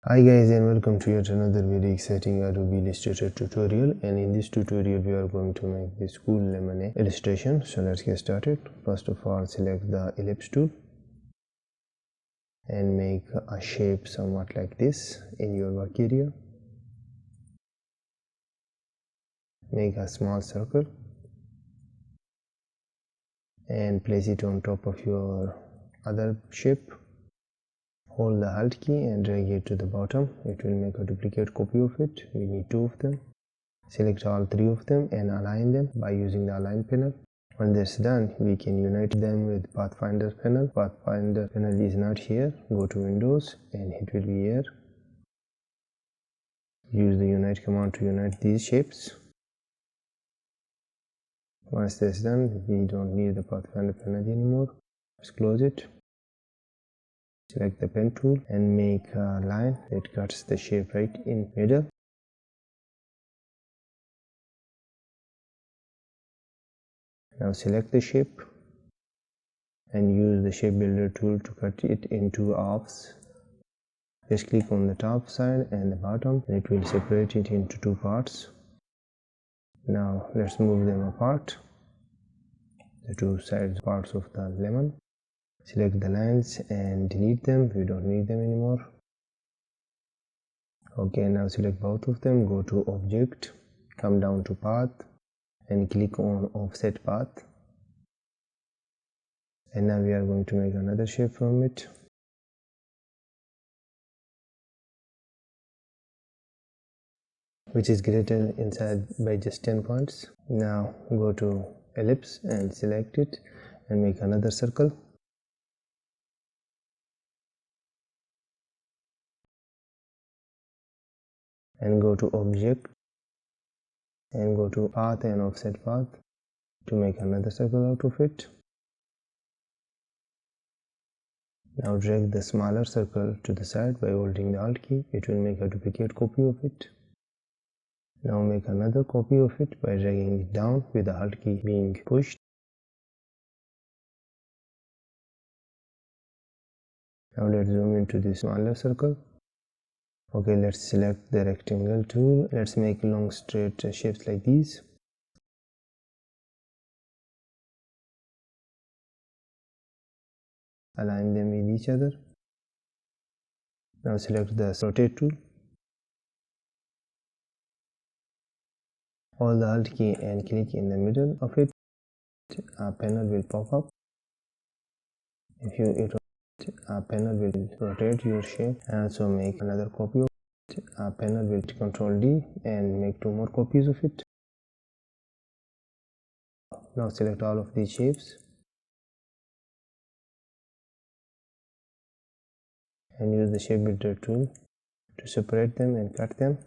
Hi guys, and welcome to yet another very exciting Adobe Illustrator tutorial, and in this tutorial we are going to make this cool lemon illustration. So let's get started. First of all, select the ellipse tool and make a shape somewhat like this in your work area. Make a small circle and place it on top of your other shape. Hold the Alt key and drag it to the bottom. It will make a duplicate copy of it. We need 2 of them. Select all 3 of them and align them by using the align panel. When that's done, we can unite them with Pathfinder panel. Pathfinder panel is not here. Go to Windows and it will be here. Use the unite command to unite these shapes. Once that's done, we don't need the Pathfinder panel anymore. Just close it. Select the pen tool and make a line that cuts the shape right in middle. Now select the shape and use the shape builder tool to cut it into halves. Just click on the top side and the bottom and it will separate it into 2 parts. Now let's move them apart, the 2 sides parts of the lemon. Select the lines and delete them. We don't need them anymore. Okay, now select both of them. Go to object, come down to path and click on offset path. And now we are going to make another shape from it. Which is greater inside by just 10 points. Now go to ellipse and select it and make another circle. And go to object and go to path and offset path to make another circle out of it. Now drag the smaller circle to the side by holding the Alt key. It will make a duplicate copy of it. Now make another copy of it by dragging it down with the Alt key being pushed. Now let's zoom into the smaller circle. Okay, let's select the rectangle tool. Let's make long straight shapes like these. Align them with each other. Now select the rotate tool. Hold the Alt key and click in the middle of it. A panel will pop up. If you hit a panel will rotate your shape and also make another copy of it. A panel will Ctrl D and make 2 more copies of it. Now select all of these shapes and use the shape builder tool to separate them and cut them.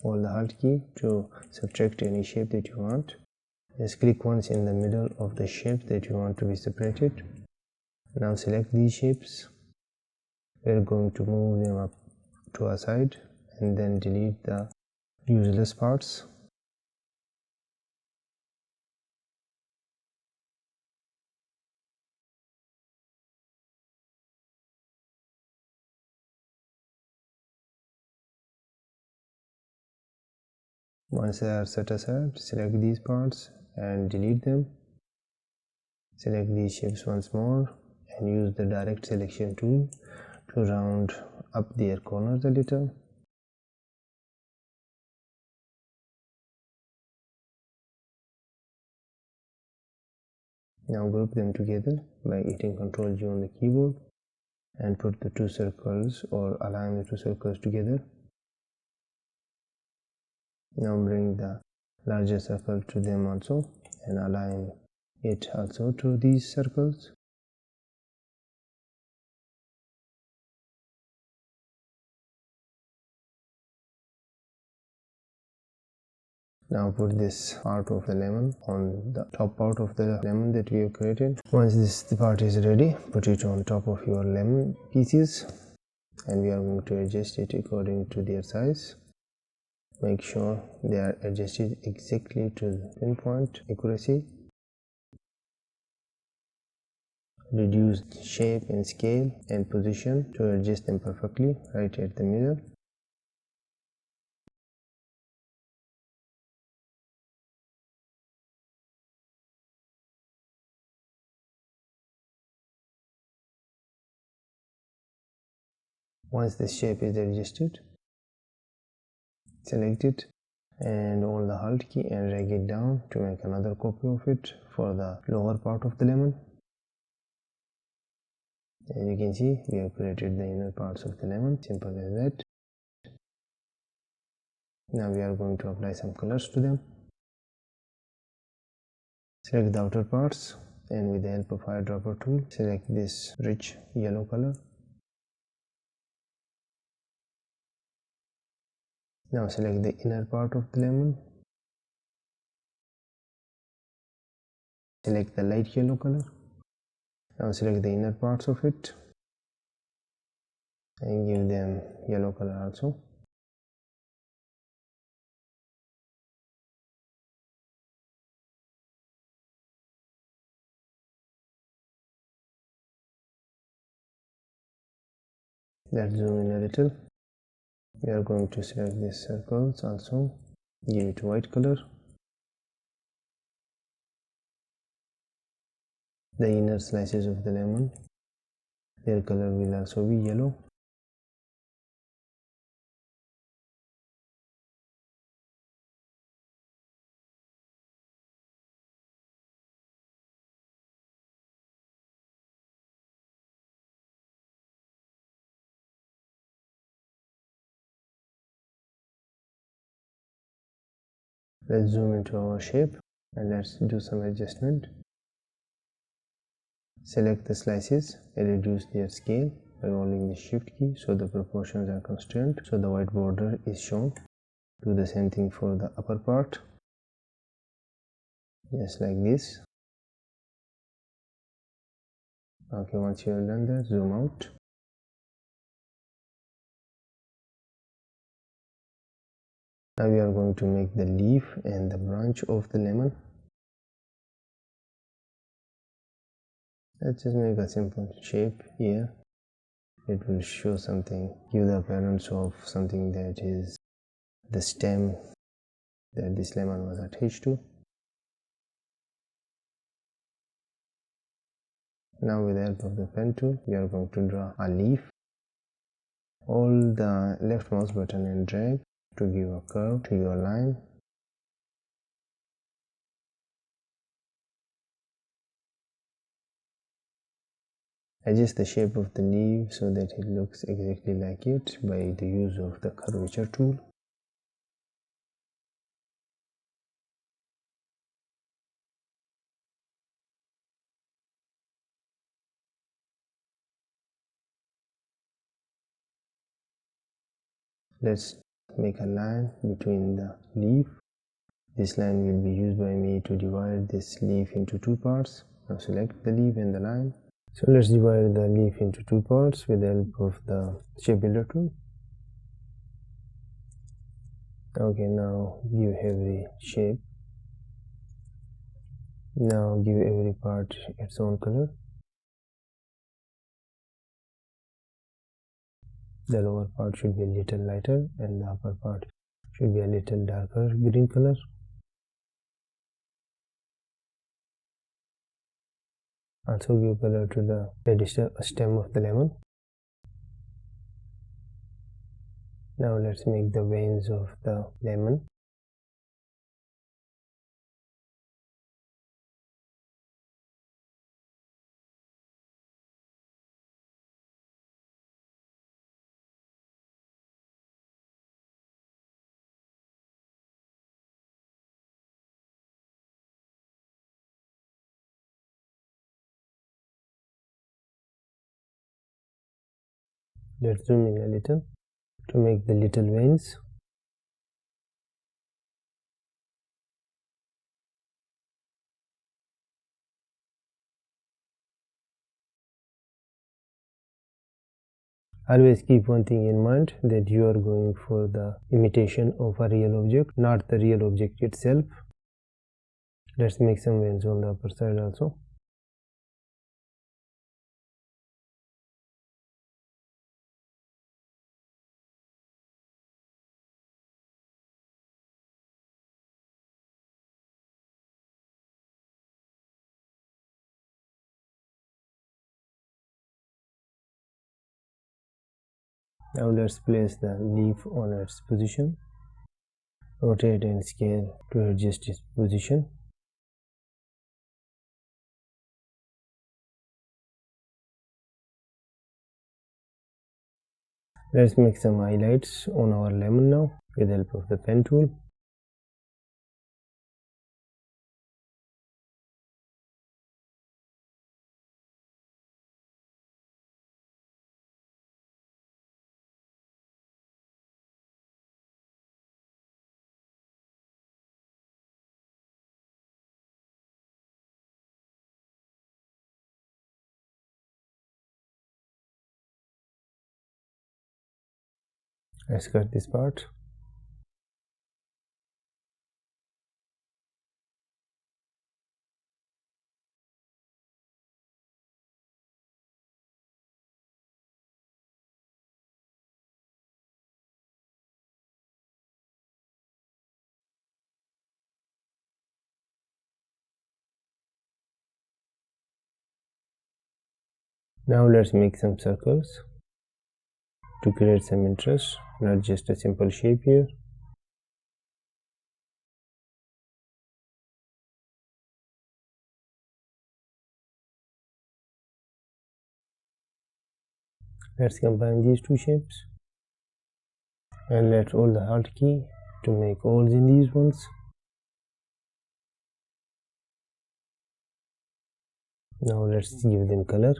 Hold the Alt key to subtract any shape that you want. Just click once in the middle of the shape that you want to be separated. Now select these shapes. We're going to move them up to a side and then delete the useless parts. Once they are set aside, select these parts and delete them. Select these shapes once more and use the direct selection tool to round up their corners a little. Now group them together by hitting Ctrl G on the keyboard and put the 2 circles or align the 2 circles together. Now bring the larger circle to them also and align it also to these circles. Now put this part of the lemon on the top part of the lemon that we have created. Once this part is ready, put it on top of your lemon pieces and we are going to adjust it according to their size. Make sure they are adjusted exactly to the pinpoint accuracy. reduce shape and scale and position to adjust them perfectly right at the middle. Once the shape is adjusted, select it and hold the Alt key and drag it down to make another copy of it for the lower part of the lemon. As you can see, we have created the inner parts of the lemon, simple as that. Now we are going to apply some colors to them. Select the outer parts and with the help of eyedropper tool, select this rich yellow color. Now select the inner part of the lemon. Select the light yellow color. Now select the inner parts of it and give them yellow color also. Let's zoom in a little. We are going to select these circles also, give it white color. The inner slices of the lemon, their color will also be yellow. Let's zoom into our shape and let's do some adjustment. Select the slices and reduce their scale by holding the shift key so the proportions are constant, so the white border is shown. Do the same thing for the upper part, just like this. Okay, once you have done that, zoom out. Now we are going to make the leaf and the branch of the lemon. Let's just make a simple shape here. It will show something, give the appearance of something that is the stem that this lemon was attached to. Now with the help of the pen tool, we are going to draw a leaf. Hold the left mouse button and drag to give a curve to your line. Adjust the shape of the leaf so that it looks exactly like it by the use of the curvature tool. Let's make a line between the leaf. This line will be used by me to divide this leaf into two parts. Now select the leaf and the line. So let's divide the leaf into two parts with the help of the shape builder tool. Okay, now give every shape. Now give every part its own color. The lower part should be a little lighter and the upper part should be a little darker green color. Also give color to the stem of the lemon. Now let's make the veins of the lemon. Let's zoom in a little to make the little veins. Always keep one thing in mind, that you are going for the imitation of a real object, not the real object itself. Let's make some veins on the upper side also. Now let's place the leaf on its position. Rotate and scale to adjust its position. Let's make some highlights on our lemon now with the help of the pen tool. Let's cut this part. Now let's make some circles to create some interest, not just a simple shape here. Let's combine these two shapes and let's hold the Alt key to make holes in these ones. Now let's give them color.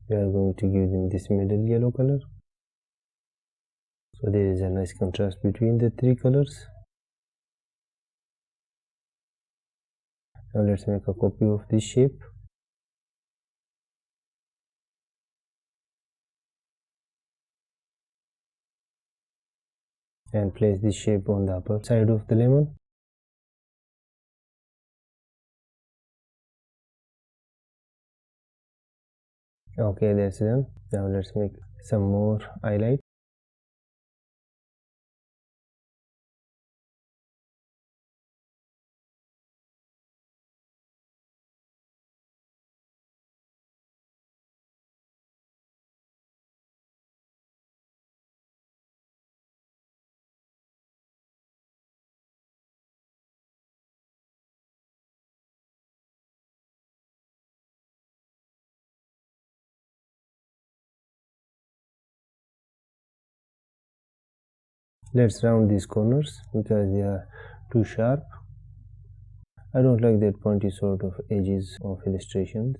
We are going to give them this middle yellow color, so there is a nice contrast between the three colors. Now let's make a copy of this shape. And place this shape on the upper side of the lemon. Okay, that's done. Now let's make some more highlight. Let's round these corners because they are too sharp. I don't like that pointy sort of edges of illustrations.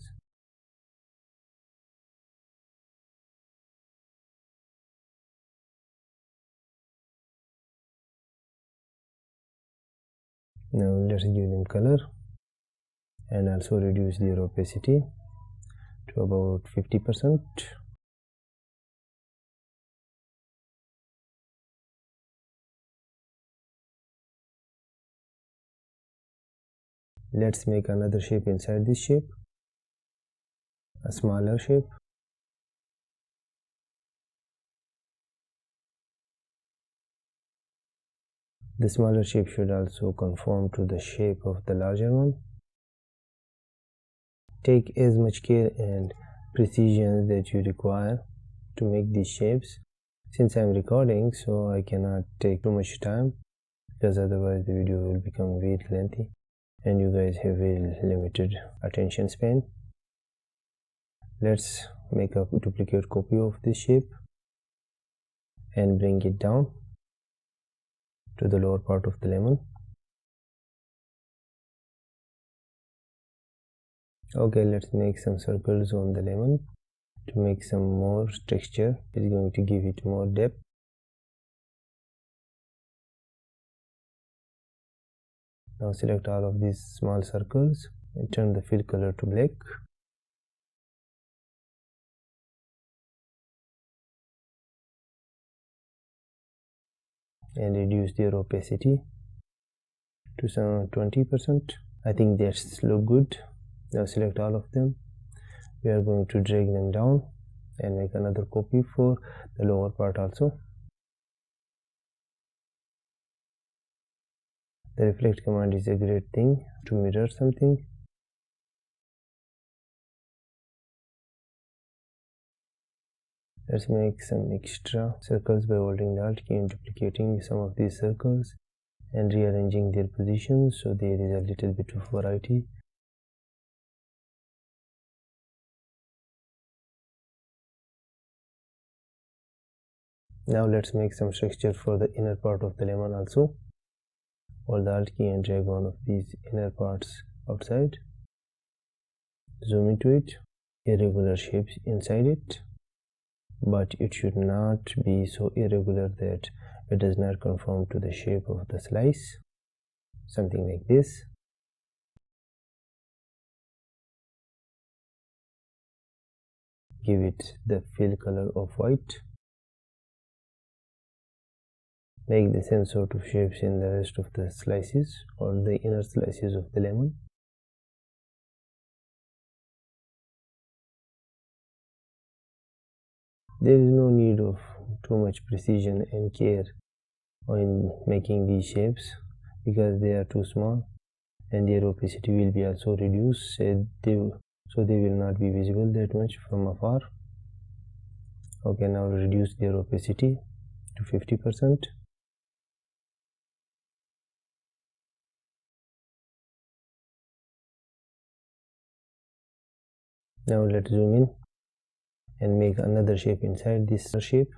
Now let's give them color and also reduce their opacity to about 50%. Let's make another shape inside this shape, a smaller shape. The smaller shape should also conform to the shape of the larger one. Take as much care and precision that you require to make these shapes. Since I'm recording, so I cannot take too much time because otherwise the video will become very lengthy and you guys have very limited attention span. Let's make a duplicate copy of this shape and bring it down to the lower part of the lemon. Okay, let's make some circles on the lemon to make some more texture. It's going to give it more depth. Now select all of these small circles and turn the fill color to black. And reduce their opacity to some 20%. I think that's look good. Now select all of them. We are going to drag them down and make another copy for the lower part also. The reflect command is a great thing to mirror something. Let's make some extra circles by holding the Alt key and duplicating some of these circles and rearranging their positions so there is a little bit of variety. Now let's make some texture for the inner part of the lemon also. Hold the Alt key and drag one of these inner parts outside. Zoom into it. Irregular shapes inside it, but it should not be so irregular that it does not conform to the shape of the slice. Something like this. Give it the fill color of white. Make the same sort of shapes in the rest of the slices or the inner slices of the lemon. There is no need of too much precision and care in making these shapes because they are too small and their opacity will be also reduced, so they will not be visible that much from afar. Okay, now reduce their opacity to 50%. Now let's zoom in and make another shape inside this shape.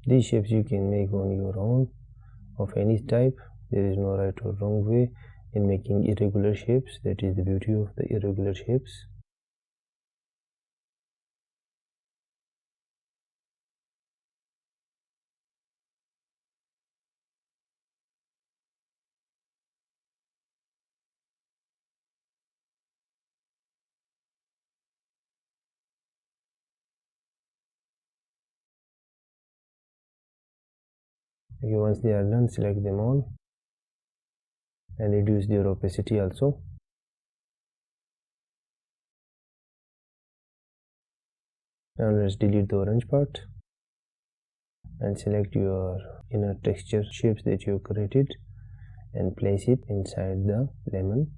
These shapes you can make on your own of any type. There is no right or wrong way in making irregular shapes. That is the beauty of the irregular shapes. Okay, once they are done, select them all and reduce their opacity also. Now let's delete the orange part and select your inner texture shapes that you created and place it inside the lemon.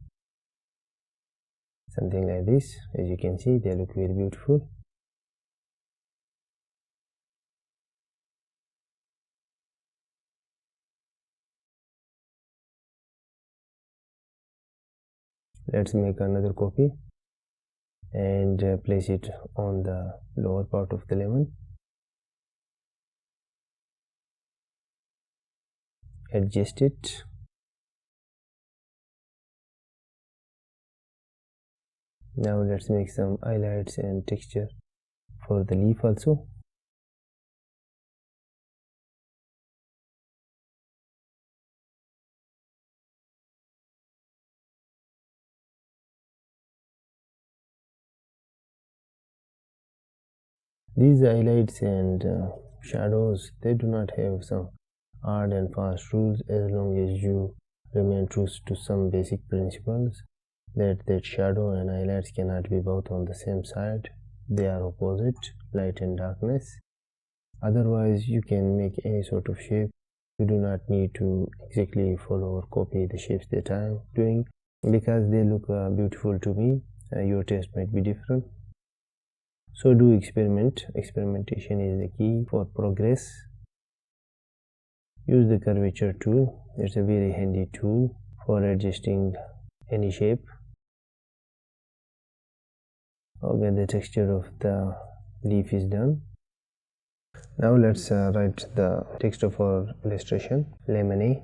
Something like this. As you can see, they look very beautiful. Let's make another copy and place it on the lower part of the lemon. Adjust it. Now let's make some highlights and texture for the leaf also. These highlights and shadows, they do not have some hard and fast rules as long as you remain true to some basic principles that shadow and highlights cannot be both on the same side. They are opposite, light and darkness. Otherwise you can make any sort of shape. You do not need to exactly follow or copy the shapes that I am doing because they look beautiful to me. Your taste might be different. So do experiment. Experimentation is the key for progress. Use the curvature tool. It's a very handy tool for adjusting any shape. Okay, the texture of the leaf is done. Now let's write the text of our illustration. Lemony.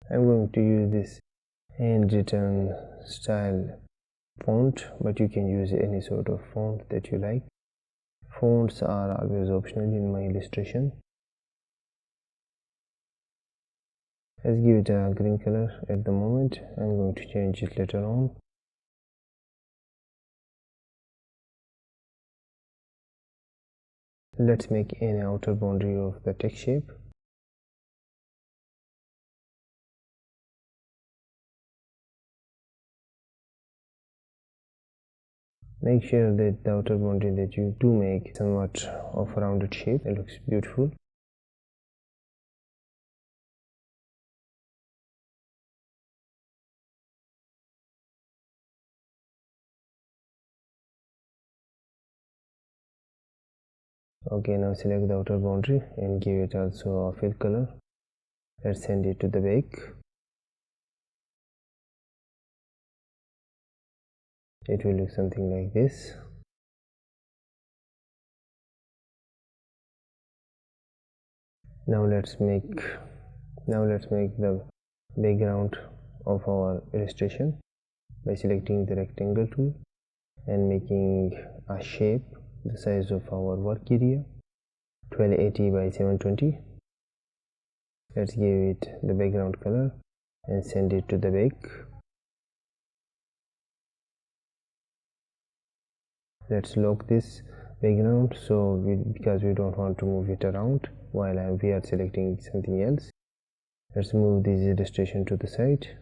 I'm going to use this handwritten style font, but you can use any sort of font that you like. Fonts are always optional in my illustration. Let's give it a green color at the moment. I'm going to change it later on. Let's make an outer boundary of the text shape. Make sure that the outer boundary that you do make somewhat of a rounded shape. It looks beautiful. Okay, now select the outer boundary and give it also a fill color. Let's send it to the back. It will look something like this. Now let's make the background of our illustration by selecting the rectangle tool and making a shape the size of our work area, 1280 by 720. Let's give it the background color and send it to the back. Let's lock this background because we don't want to move it around while we are selecting something else. Let's move this illustration to the side.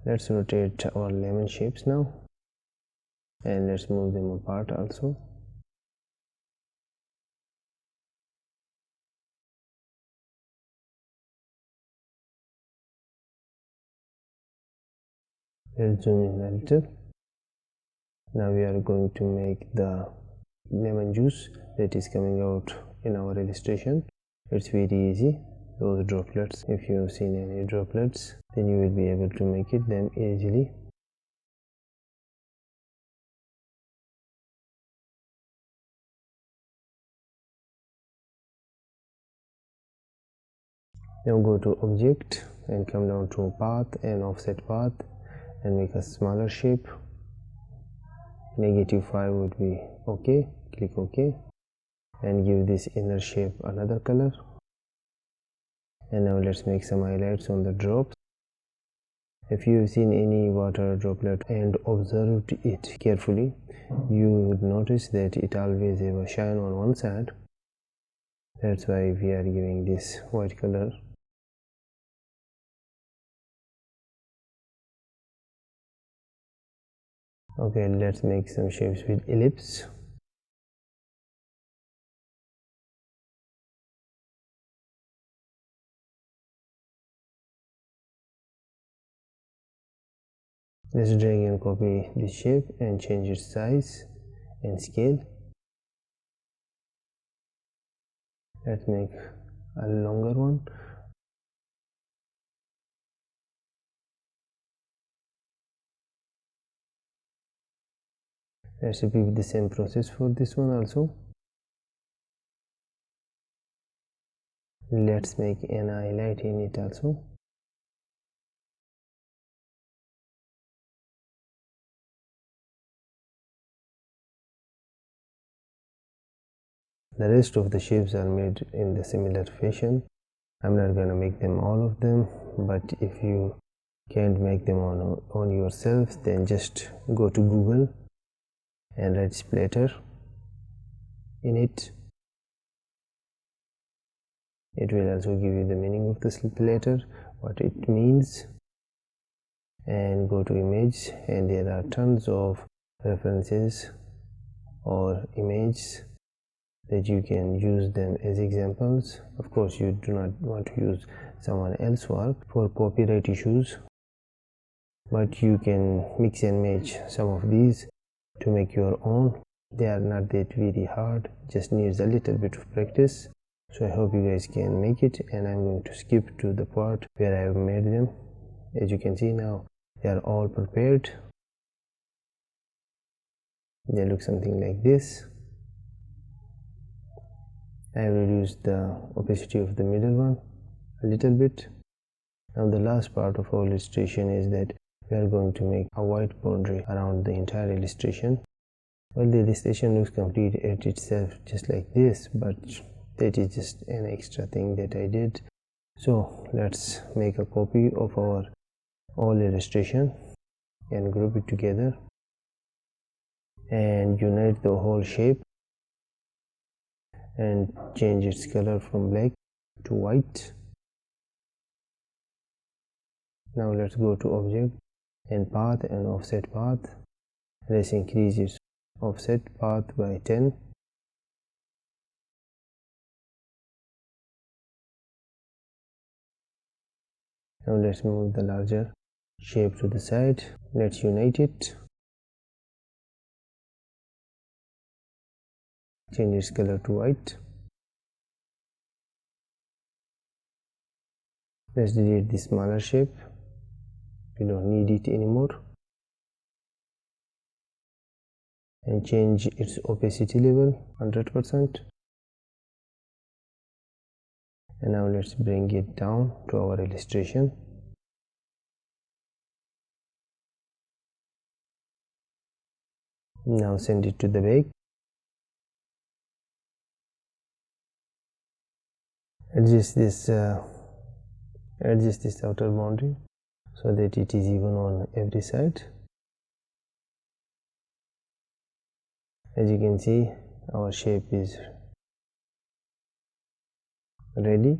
Let's rotate our lemon shapes now, and let's move them apart also. Let's zoom in a little. Now we are going to make the lemon juice that is coming out in our illustration. It's very easy. Those droplets, if you have seen any droplets, then you will be able to make them easily. Now go to object and come down to path and offset path and make a smaller shape. -5 would be okay. Click OK and give this inner shape another color. And now let's make some highlights on the drops. If you have seen any water droplet and observed it carefully, you would notice that it always have a shine on one side. That's why we are giving this white color. Okay, let's make some shapes with ellipse. Let's drag and copy this shape and change its size and scale. Let's make a longer one. Let's repeat the same process for this one also. Let's make an highlight in it also. The rest of the shapes are made in the similar fashion. I'm not gonna make them all of them, but if you can't make them on yourself, then just go to Google and write splatter in it. It will also give you the meaning of the splatter, what it means, and go to image, and there are tons of references or images that you can use them as examples. Of course, you do not want to use someone else's work for copyright issues, but you can mix and match some of these to make your own. They are not that very hard, just needs a little bit of practice. So I hope you guys can make it, and I'm going to skip to the part where I have made them. As you can see now, they are all prepared. They look something like this. I have reduced the opacity of the middle one a little bit. Now the last part of our illustration is that we are going to make a white boundary around the entire illustration. Well, the illustration looks complete at itself just like this, but that is just an extra thing that I did. So let's make a copy of our all illustration and group it together and unite the whole shape and change its color from black to white. Now let's go to object and path and offset path. Let's increase its offset path by 10. Now let's move the larger shape to the side. Let's unite it change its color to white. Let's delete the smaller shape, we don't need it anymore, and change its opacity level 100%. And now let's bring it down to our illustration. Now send it to the back. Adjust this outer boundary so that it is even on every side. As you can see, our shape is ready.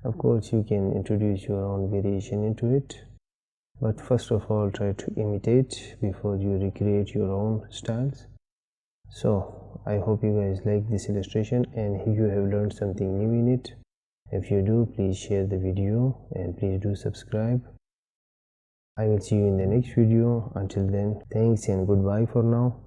Of course, you can introduce your own variation into it, but first of all try to imitate before you recreate your own styles. So I hope you guys like this illustration and you have learned something new in it. If you do, please share the video and please do subscribe. I will see you in the next video. Until then, thanks and goodbye for now.